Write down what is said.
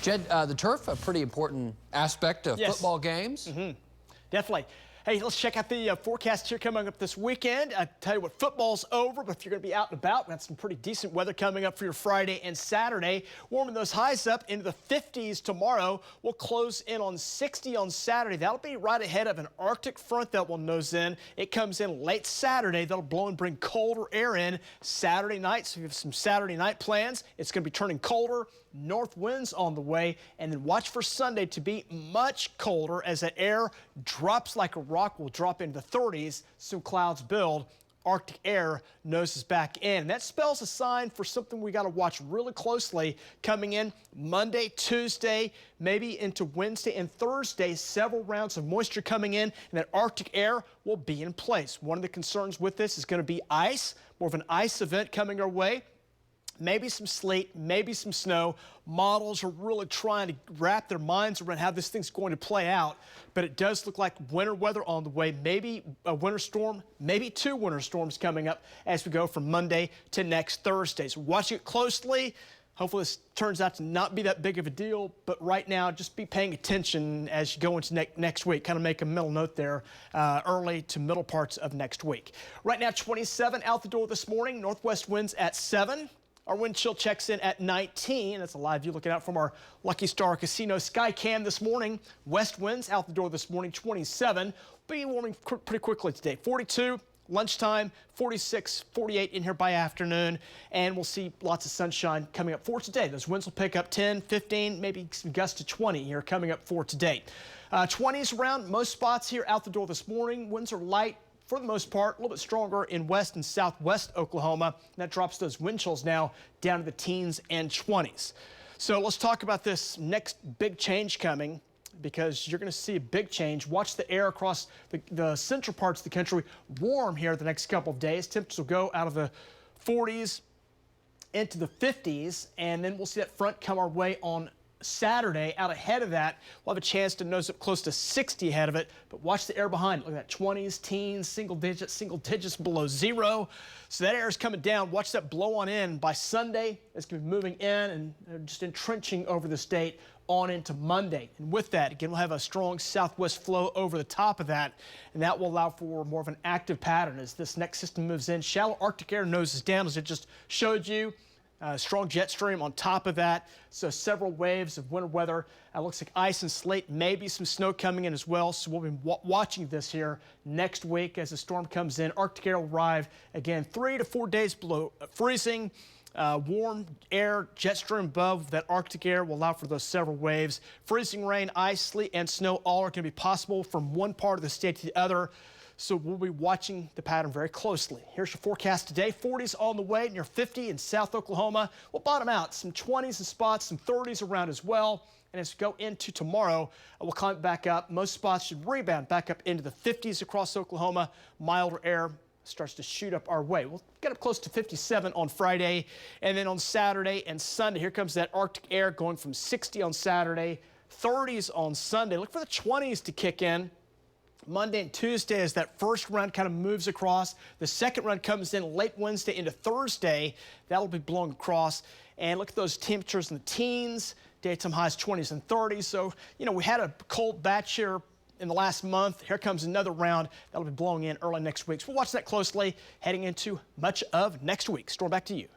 Jed, the turf, a pretty important aspect of football games. Definitely. Hey, let's check out the forecast here coming up this weekend. I tell you what, football's over, but if you're going to be out and about, we have some pretty decent weather coming up for your Friday and Saturday. Warming those highs up into the 50s tomorrow. We'll close in on 60 on Saturday. That'll be right ahead of an Arctic front that will nose in. It comes in late Saturday. That'll blow and bring colder air in Saturday night. So if you have some Saturday night plans, it's going to be turning colder. North winds on the way, and then watch for Sunday to be much colder as that air drops like a rock. Will drop into the 30s. Some clouds build. Arctic air noses back in. And that spells a sign for something we got to watch really closely coming in Monday, Tuesday, maybe into Wednesday and Thursday. Several rounds of moisture coming in, and that Arctic air will be in place. One of the concerns with this is going to be ice, more of an ice event coming our way. Maybe some sleet, maybe some snow. Models are really trying to wrap their minds around how this thing's going to play out, but it does look like winter weather on the way. Maybe a winter storm, maybe two winter storms coming up as we go from Monday to next Thursday. So watch it closely. Hopefully this turns out to not be that big of a deal, but right now just be paying attention as you go into next week. Kind of make a mental note there, early to middle parts of next week. Right now 27 out the door this morning, northwest winds at 7. Our wind chill checks in at 19. That's a live view looking out from our Lucky Star Casino sky cam this morning. West winds out the door this morning, 27. Be warming pretty quickly today. 42 lunchtime, 46, 48 in here by afternoon. And we'll see lots of sunshine coming up for today. Those winds will pick up 10, 15, maybe some gusts to 20 here coming up for today. 20s around most spots here out the door this morning. Winds are light. For the most part, a little bit stronger in west and southwest Oklahoma. That drops those wind chills now down to the teens and 20s. So let's talk about this next big change coming, because you're going to see a big change. Watch the air across the central parts of the country warm here the next couple of days. Temperatures will go out of the 40s into the 50s, and then we'll see that front come our way on Saturday. Out ahead of that, we'll have a chance to nose up close to 60 ahead of it, but watch the air behind it. Look at that, 20s, teens, single digits below zero. So that air is coming down. Watch that blow on in. By Sunday, it's going to be moving in and just entrenching over the state on into Monday. And with that, again, we'll have a strong southwest flow over the top of that, and that will allow for more of an active pattern as this next system moves in. Shallow Arctic air noses down, as it just showed you. Strong jet stream on top of that, so several waves of winter weather. Looks like ice and sleet, maybe some snow coming in as well. So we'll be watching this here next week as the storm comes in. Arctic air will arrive again 3 to 4 days below freezing. Warm air, jet stream above that Arctic air will allow for those several waves. Freezing rain, ice, sleet, and snow all are going to be possible from one part of the state to the other. So we'll be watching the pattern very closely. Here's your forecast today. 40s on the way, near 50 in South Oklahoma. We'll bottom out. Some 20s in spots, some 30s around as well. And as we go into tomorrow, we'll climb back up. Most spots should rebound back up into the 50s across Oklahoma. Milder air starts to shoot up our way. We'll get up close to 57 on Friday. And then on Saturday and Sunday, here comes that Arctic air going from 60 on Saturday, 30s on Sunday. Look for the 20s to kick in Monday and Tuesday as that first run kind of moves across. The second run comes in late Wednesday into Thursday. That'll be blowing across. And look at those temperatures in the teens. Daytime highs 20s and 30s. So, you know, we had a cold batch here in the last month. Here comes another round that'll be blowing in early next week. So we'll watch that closely heading into much of next week. Storm, back to you.